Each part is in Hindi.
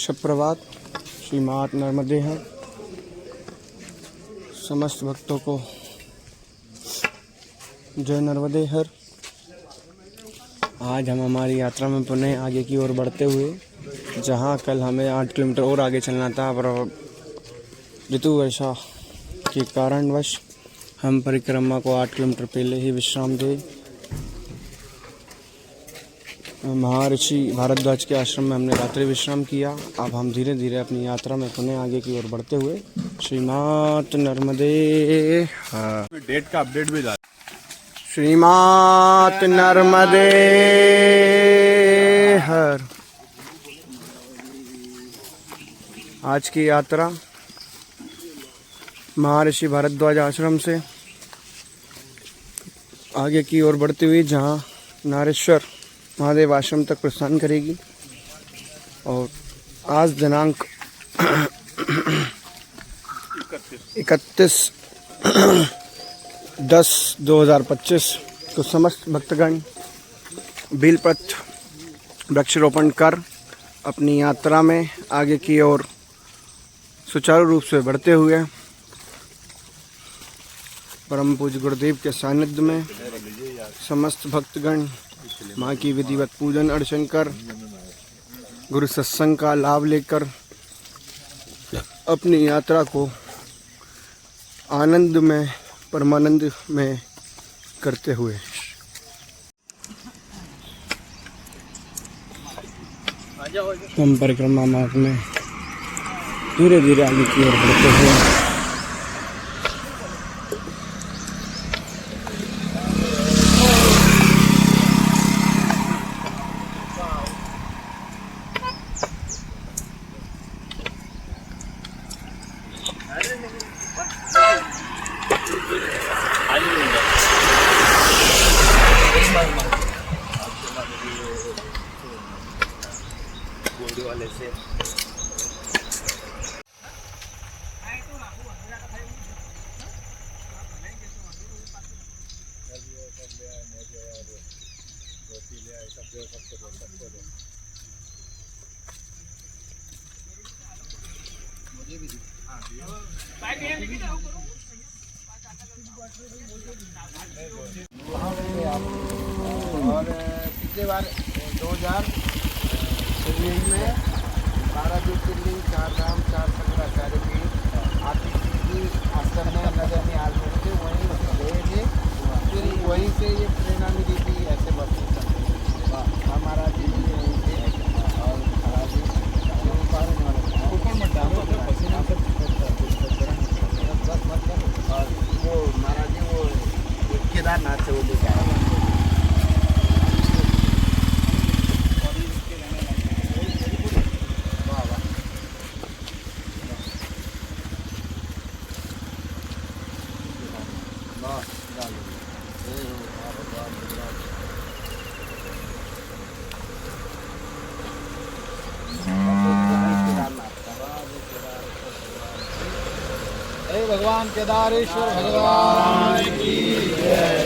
सुप्रभात। श्री मात नर्मदे हर। समस्त भक्तों को जय नर्मदे हर। आज हम हमारी यात्रा में पुनः आगे की ओर बढ़ते हुए, जहां कल हमें 8 किलोमीटर और आगे चलना था, पर ऋतु वर्षा के कारणवश हम परिक्रमा को 8 किलोमीटर पहले ही विश्राम दे महर्षि भारद्वाज के आश्रम में हमने रात्रि विश्राम किया। अब हम धीरे धीरे अपनी यात्रा में पुनः आगे की ओर बढ़ते हुए श्रीमात नर्मदे हर। डेट का अपडेट भी डाल। श्रीमात नर्मदे हर। आज की यात्रा महर्षि भारद्वाज आश्रम से आगे की ओर बढ़ती हुई, जहां नारेश्वर महादेव आश्रम तक प्रस्थान करेगी। और आज दिनांक 31/10/2025 को समस्त भक्तगण बेलपत्र वृक्षारोपण कर अपनी यात्रा में आगे की ओर सुचारू रूप से बढ़ते हुए परम पूज्य गुरुदेव के सानिध्य में समस्त भक्तगण माँ की विधिवत पूजन अर्चन कर गुरु सत्संग का लाभ लेकर अपनी यात्रा को आनंद में परमानंद में करते हुए हम परिक्रमा मार्ग में धीरे धीरे आगे की ओर बढ़ते हुए वाले से और पिछले बार 2023 में 12 ज्योतिर्लिंग 4 धाम 4 शंकराचार्य की आश्रम में नगर में आज थे, वहीं गए थे। फिर वहीं से ये प्रेरणा मिली थी ऐसे बच्चों का। हमारा जी वहीं थे और महाराज जी और वो महाराज जी वो केदारनाथ से वो लेके आए। भगवान केदारेश्वर भगवान की जय।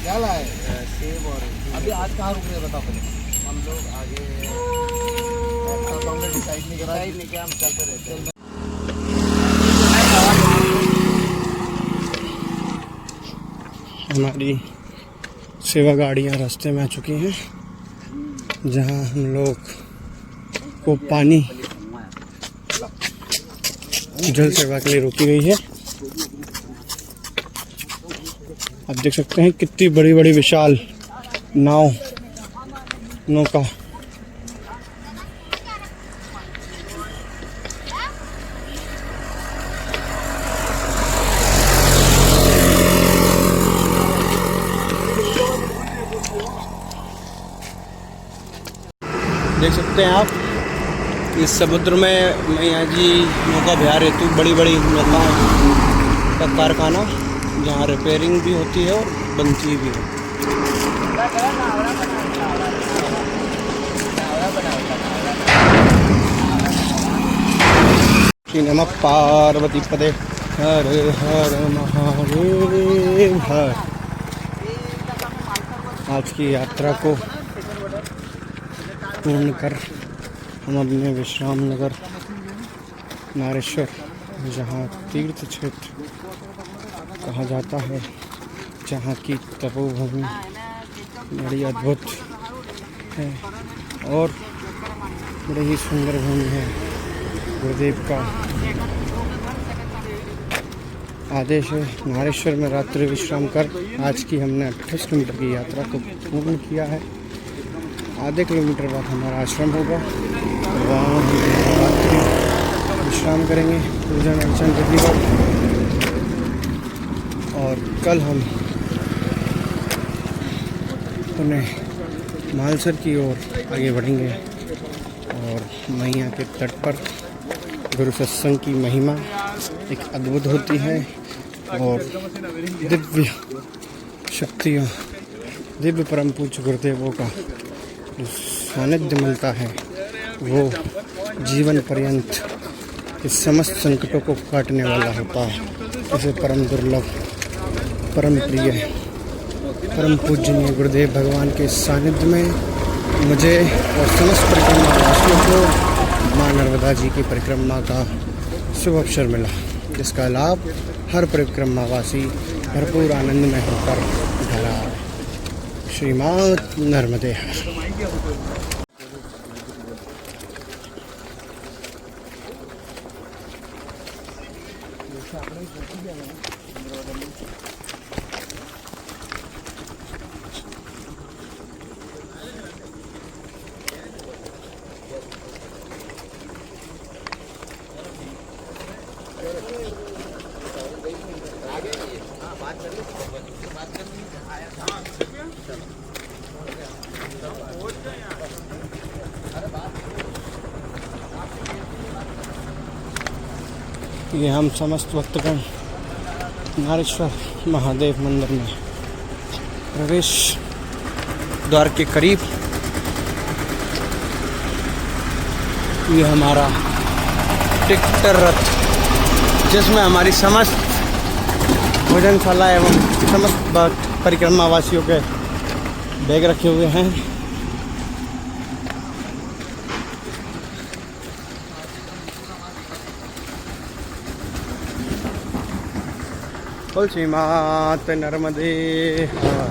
क्या लाए? सेब और अभी आज कहाँ रुक रहे बताओ पहले। हम लोग आगे डिसाइड नहीं करा, हम चलते रहते हैं। हमारी सेवा गाड़ियाँ रास्ते में आ चुकी हैं, जहां हम लोग को पानी जल सेवा के लिए रोकी गई है। आप देख सकते हैं कितनी बड़ी बड़ी विशाल नौका। देख सकते हैं आप इस समुद्र में मैया जी नौका विहार हेतु बड़ी बड़ी नौकाओं का कारखाना, जहाँ रिपेयरिंग भी होती है और बनती भी है। श्री नमः पार्वती पदे हर हर महादेव हर। आज की यात्रा को पूर्ण कर हम अपने विश्राम नगर नारेश्वर, जहाँ तीर्थ क्षेत्र कहा जाता है, जहाँ की तपोभूमि बड़ी अद्भुत है और बड़ी ही सुंदर भूमि है। गुरुदेव का आदेश है नारेश्वर में रात्रि विश्राम कर। आज की हमने 28 किलोमीटर की यात्रा को पूर्ण किया है। आधे किलोमीटर बाद हमारा आश्रम होगा, वहाँ हम रात्रि विश्राम करेंगे, पूजन अर्चन विधिवत, और कल हम पुनः मालसर की ओर आगे बढ़ेंगे। और मैया के तट पर गुरु सत्संग की महिमा एक अद्भुत होती है और दिव्य शक्तियाँ, दिव्य परम पूज्य गुरुदेवों का जो सानिध्य मिलता है वो जीवन पर्यंत के समस्त संकटों को काटने वाला होता है। इसे परम दुर्लभ, परम प्रिय, परम पूजनीय गुरुदेव भगवान के सानिध्य में मुझे और समस्त परिक्रमा वासियों को माँ नर्मदा जी की परिक्रमा का शुभ अवसर मिला, जिसका लाभ हर परिक्रमावासी भरपूर आनंद में होकर उठा। श्री माँ नर्मदे हर। ये हम समस्त भक्तगण नारेश्वर महादेव मंदिर में प्रवेश द्वार के करीब, ये हमारा टिकटर रथ, जिसमें हमारी समस्त भोजनशाला एवं समस्त परिक्रमा वासियों के बैग रखे हुए हैं। तुलसी मात नर्मदे हर।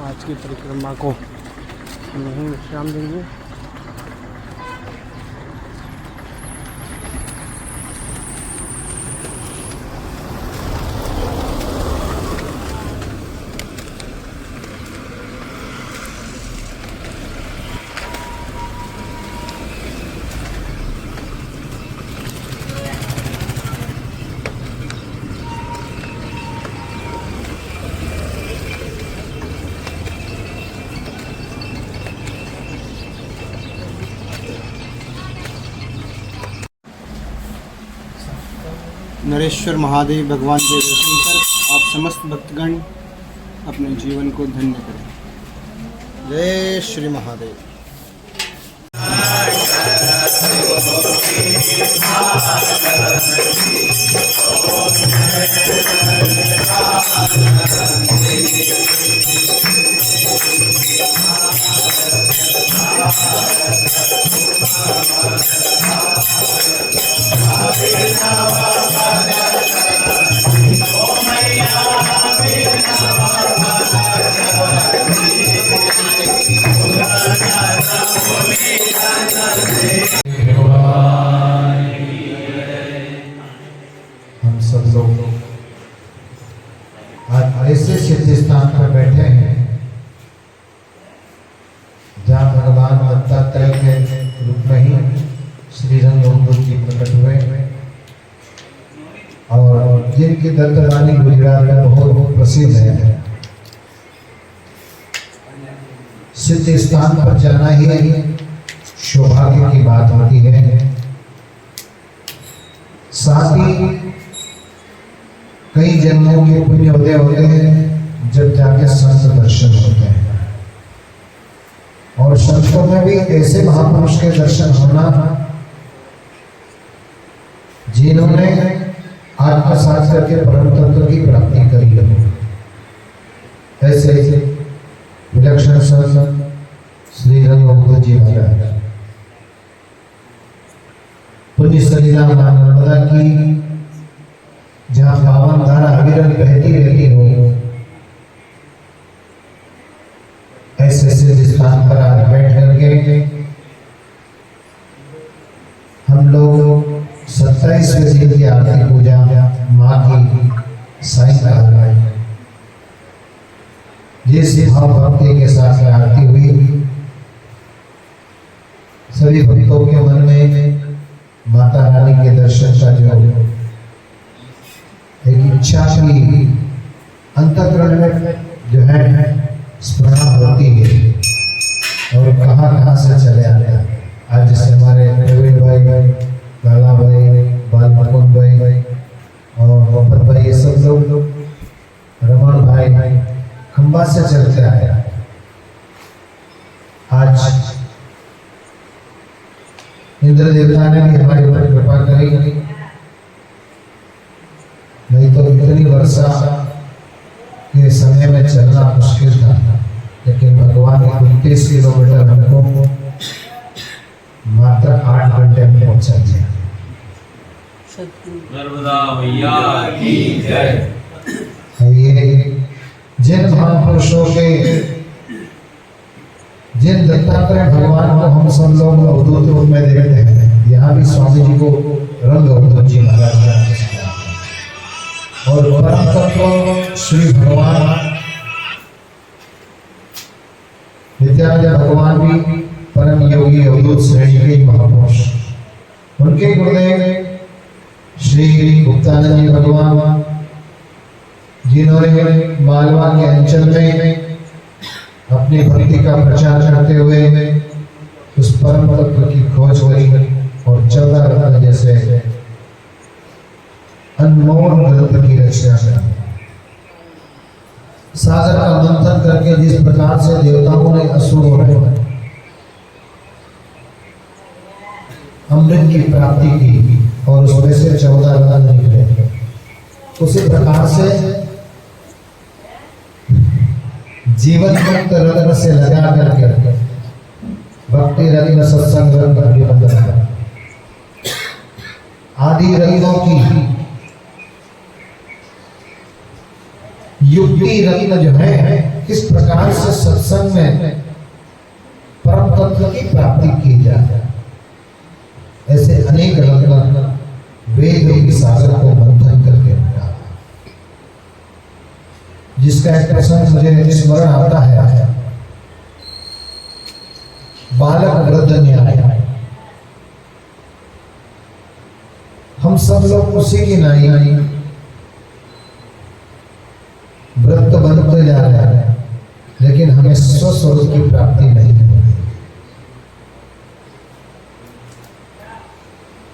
आज की परिक्रमा को हम यहीं विश्राम देंगे। नरेश्वर महादेव भगवान के दर्शन कर आप समस्त भक्तगण अपने जीवन को धन्य करें। जय श्री महादेव। हम सब लोग आज ऐसे सिद्ध स्थान पर बैठे हैं जहाँ भगवान दत्तात्रेय के रूप में ही श्री रंगभूमि जी प्रकट हुए और जिनकी दत्तवाणी गुजरात में बहुत प्रसिद्ध है। सिद्ध स्थान पर जाना ही सौभाग्य की बात होती है। साथ ही कई जन्मों के पुण्य उदय होते हैं जब जाके संत दर्शन होते हैं। और संतों में भी ऐसे महापुरुष के दर्शन होना जिन्होंने आत्मसात करके परम तत्व की प्राप्ति करी हो। ऐसे विलक्षण संत श्री रंग जी महाराज पुण्य सलीला मां नर्मदा की जहाँ पावन धारा अविरल बहती रहती हो, ऐसे जिस स्थान पर आज बैठ करके हम लोग 27वें दिन की आरती पूजा माँ की सायंकाल में जिस भाव भक्ति के साथ आरती हुई, सभी भक्तों के मन में माता रानी के दर्शन का जो एक इच्छा की अंतःकरण में जो है स्मरण होती है और कहाँ से चले आते हैं। आज जैसे हमारे प्रवीण भाई, लाला भाई, बाल मुकुंद भाई और मोहम्मद भाई, ये सब लोग रमन भाई खंबा से चलते आए। आज इंद्र देवता ने भी हमारे ऊपर कृपा करी, नहीं तो इतनी वर्षा के समय में चलना मुश्किल था, लेकिन भगवान ने 29 किलोमीटर हमको मात्र 8 घंटे में पहुंचा दिया। ये जिन महापुरुषों के, जिन दत्तात्रेय भगवान को हम सब लोग अवधूत रूप में देखते हैं, यहाँ भी स्वामी जी को रंग अवधूत जी महाराज और परम तत्व श्री भगवान नित्यानंद भगवान भी परम योगी अवधूत श्रेणी के महापुरुष। उनके गुरुदेव श्री गुप्तानंद जी भगवान, जिन्होंने मालवा के अंचल में अपनी भक्ति का प्रचार करते हुए उस परम तत्व की खोज करी और 14 रत्न जैसे अनमोल ग्रंथ की रचना करी। सागर का मंथन करके जिस प्रकार से देवताओं ने असुरों ने अमृत की प्राप्ति की और उसमें से 14 रत्न निकले, उसी प्रकार से जीवन मुक्त रत्न से लगा करके भक्ति रत्न, सत्संग रत्न, आदि रत्नों की युक्ति रत्न जो है, किस प्रकार से सत्संग में परम तत्व की प्राप्ति की जाए, ऐसे अनेक रत्न वेद रूपी सागर को मंथन करके रखा। जिसका एक प्रसंग मुझे स्मरण आता है, बालक वृद्ध न्याय। हम सब लोग उसी की नाई वृत्त बनते जा रहे हैं, लेकिन हमें स्वस्वरूप की प्राप्ति नहीं हो रही।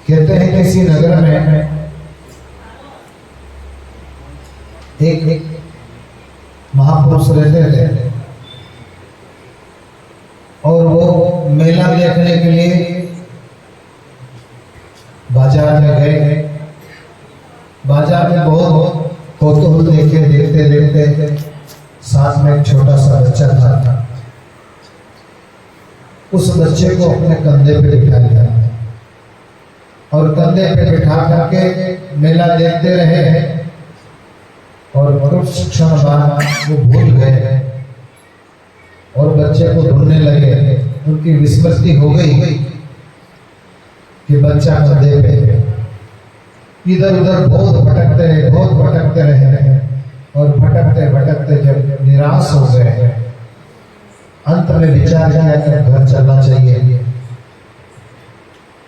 कहते हैं किसी नगर में एक महापुरुष रहते थे और वो मेला देखने के लिए बाजार में गए। बाजार में बहुत कौतूहल देखते साथ में एक छोटा सा बच्चा था। उस बच्चे को अपने कंधे पे बिठा लिया और कंधे पे बिठा करके मेला देखते रहे और कुछ क्षण बाद वो भूल गए और बच्चे को ढूंढने लगे। उनकी विस्मृति हो गई कि बच्चा कंधे पे। इधर उधर बहुत भटकते रहे और भटकते जब निराश हो गए, अंत में विचार किया कि घर चलना चाहिए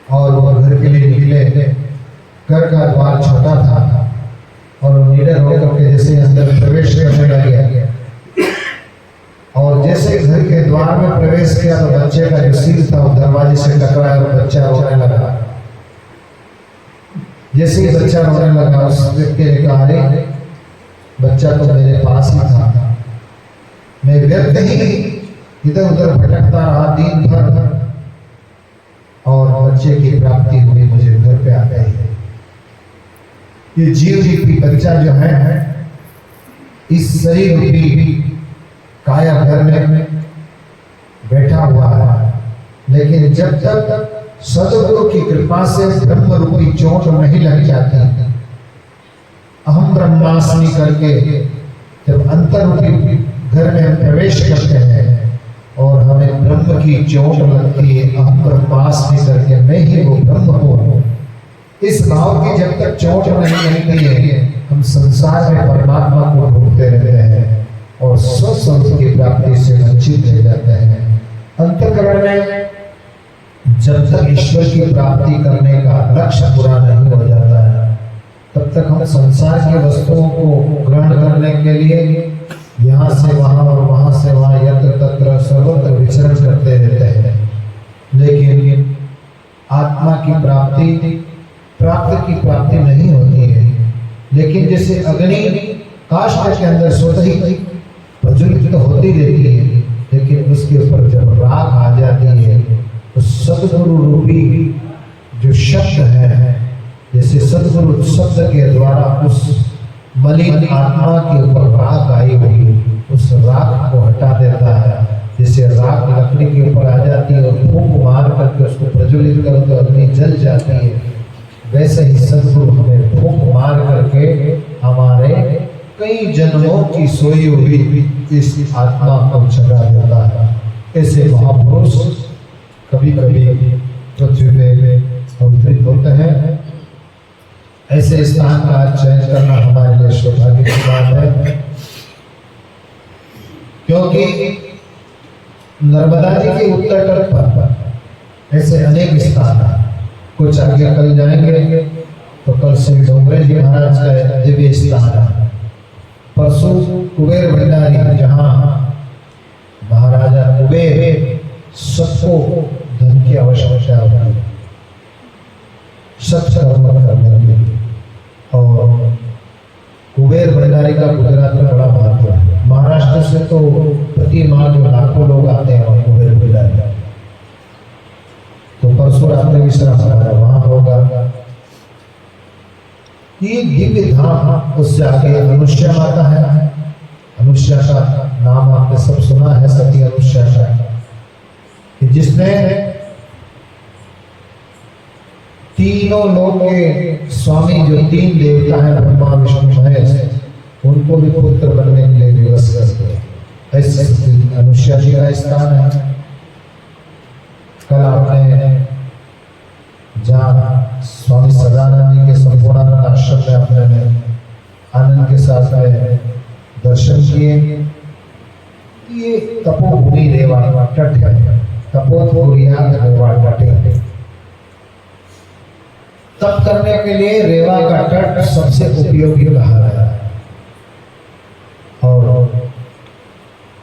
और वो घर के लिए निकले। घर का द्वार छोटा था और निडर होकर के जैसे अंदर प्रवेश करने लगे और जैसे घर के द्वार में प्रवेश किया तो बच्चे का जो सिर था वो दरवाजे से टकराया और बच्चा रोने लगा। जैसे ही बच्चा रोने लगा, उस व्यक्ति ने कहा, अरे बच्चा तो मेरे पास ही था, मैं व्यर्थ ही इधर उधर भटकता रहा दिन भर, और बच्चे की प्राप्ति हुई, मुझे घर पे आ गई। ये जीव रूपी बच्चा जो है इस शरीर रूपी काया घर में बैठा हुआ है, लेकिन जब तक सदगुरु की कृपा से ब्रह्म रूपी चोट नहीं लग जाती, अहम ब्रह्मास्मि करके जब अंतर रूपी घर में हम प्रवेश करते हैं और हमें ब्रह्म की चोट लगती है, अहम ब्रह्मास्मि करके मैं ही वो ब्रह्म हूँ, इस भाव की जब तक चोट नहीं लगती है, हम संसार में परमात्मा को ढूंढते रहते हैं और स्वस्वरूप की प्राप्ति से वंचित रह जाते हैं। अंतःकरण में जब तक ईश्वर की प्राप्ति करने का लक्ष्य पूरा नहीं हो जाता है, तब तक हम संसार की वस्तुओं को ग्रहण करने के लिए यहाँ से वहाँ और वहाँ से वहाँ यत्र तत्र सर्वत्र विचरण करते रहते हैं। लेकिन आत्मा की प्राप्ति नहीं होती है। लेकिन जैसे अग्नि काष्ठ के अंदर स्वतः ही प्रज्वलित होती रहती है, लेकिन उसके ऊपर जब राख आ जाती है तो सदगुरु रूपी जो शब्द है, जैसे सदगुरु शब्द के द्वारा उस मलिन आत्मा के ऊपर राख आई हुई, उस राख को हटा देता है। जैसे राख लकड़ी के ऊपर आ जाती है और फूंक मार करके उसको प्रज्वलित करो तो अग्नि जल जाती है, वैसे ही सदगुरु हमें फूंक मार करके हमारे कई जन्मों की सोई हुई इस आत्मा को जगा देता है। ऐसे महापुरुष कभी कभी पृथ्वी पे अवतरित होते हैं। ऐसे स्थान का चयन करना हमारे लिए सौभाग्य की बात है, क्योंकि नर्मदा जी के उत्तर तट पर ऐसे अनेक स्थान हैं। कुछ आगे कल जाएंगे तो कल श्री डोंगरे जी महाराज का दिव्य स्थान है। परसों कुबेर भंडारी, जहाँ महाराजा कुबेर सबको धन की आवश्यकता होती है, सत्कर्म करने के लिए, और कुबेर भंडारी का गुजरात में बड़ा महत्व है। महाराष्ट्र से तो प्रति माह जो लाखों लोग आते हैं और कुबेर भंडारी, तो परसों रात्रि विश्राम हमारा वहां होगा। ये दिव्य धाम, उससे आगे अनुष्या माता है। अनुष्या का नाम आपने सब सुना है, सती अनुष्या का, जिसने तीनों लोक के स्वामी जो तीन देवता हैं, ब्रह्मा विष्णु महेश, उनको भी पुत्र बनने के लिए विवश करते हैं। ऐसे अनुष्या जी का स्थान है। कल आपने जहाँ स्वामी सदानंद जी के संपूर्णानंद आश्रम में आपने आनंद के साथ में दर्शन किए। ये तपोभूमि रेवा तट है, तपोधुरियाद रेवा तट है। तप करने के लिए रेवा का तट सबसे उपयोगी कहा गया है। और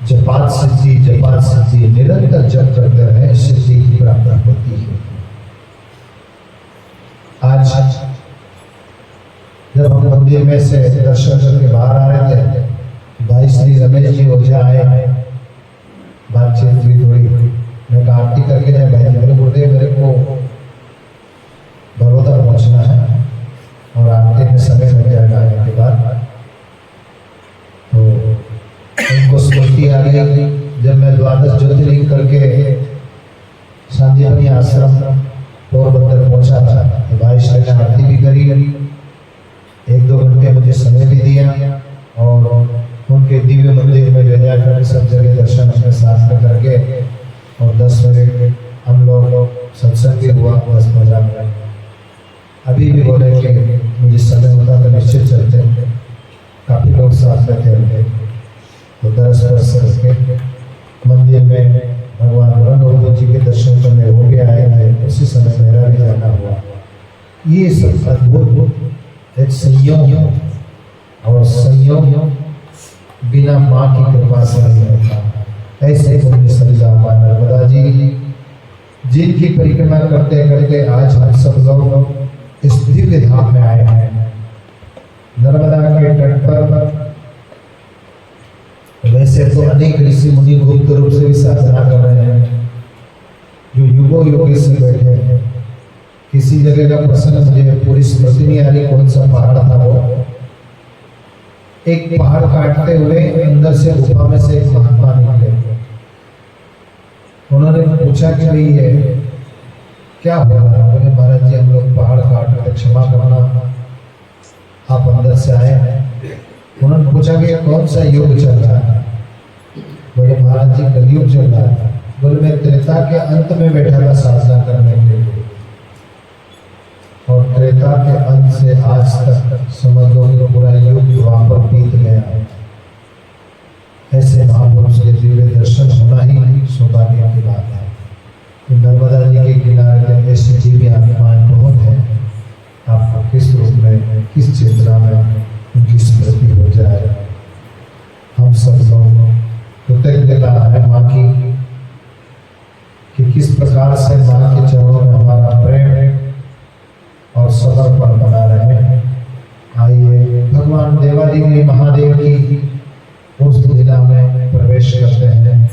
जपात सिद्धि निरंतर जप करते रहे, सिद्धि की प्राप्ति होती है। आज जब हम मंदिर में से दर्शन करके बाहर आ रहे थे, भाई श्री रमेश जी ओझा आए, बातचीत हुई थोड़ी, मैं कहा आरती करके जाए भाई, मेरे गुरुदेव मेरे को बड़ौदा पहुंचना है और आरती में समय लग जाएगा आने के बाद। तो उनको स्मृति आ गई, जब मैं द्वादश ज्योतिर्लिंग करके शांतिवनी आश्रम पोरबंदर पहुंचा था, तो भाई श्री ने आरती भी करी, 1-2 घंटे मुझे समय भी दिया और उनके दिव्य मंदिर में ले जाकर सब जगह दर्शन अपने साथ में करके, और 10 बजे हम लोग सत्संग भी हुआ 10 बजे में। अभी भी बोले कि मुझे समय होता तो निश्चित चलते, काफ़ी लोग साथ में थे। तो दर्श करके मंदिर में भगवान रंग जी के दर्शन करने वो भी आए थे, उसी समय मेरा भी जाना हुआ। ये सब अद्भुत एक संयोग, और संयोग बिना माँ की कृपा से नहीं होता। ऐसे पुण्य सरिता माँ नर्मदा जी, जिनकी परिक्रमा करते करते आज हम सब लोग इस दिव्य धाम में आए हैं। नर्मदा के तट पर ऐसे तो अनेक ऋषि मुनि गुप्त रूप से भी साधना कर रहे हैं, जो युगों युग से बैठे हैं। किसी जगह का प्रसंग मुझे पूरी स्मृति नहीं आ रही, कौन सा पहाड़ था वो। एक पहाड़ काटते हुए अंदर से गुफा में से एक महात्मा निकले। उन्होंने पूछा कि भाई ये क्या हो रहा है? बोले महाराज जी हम लोग पहाड़ काट रहे, क्षमा करना, आप अंदर से आए हैं। उन्होंने पूछा कि कौन सा युग चल रहा है? बोले महाराज जी कलयुग चल रहा है। बोले मैं त्रेता के अंत में बैठा था साधना करने के लिए, और त्रेता के अंत से आज तक समझ लो कि पूरा युग वहां पर बीत गया। ऐसे महापुरुष के दिव्य दर्शन होना ही सौभाग्य की बात है। तो नर्मदा जी के किनारे ऐसे जीवी आत्माएं बहुत हैं। आपको किस रूप में, किस चेतना में उनकी स्मृति हो जाए। हम सब लोग कृतज्ञता है माँ की कि किस प्रकार से माँ के चरणों में हमारा प्रेम और समर्पण बना रहे। आइए भगवान देवादिदेव महादेव की उस लीला में प्रवेश करते हैं।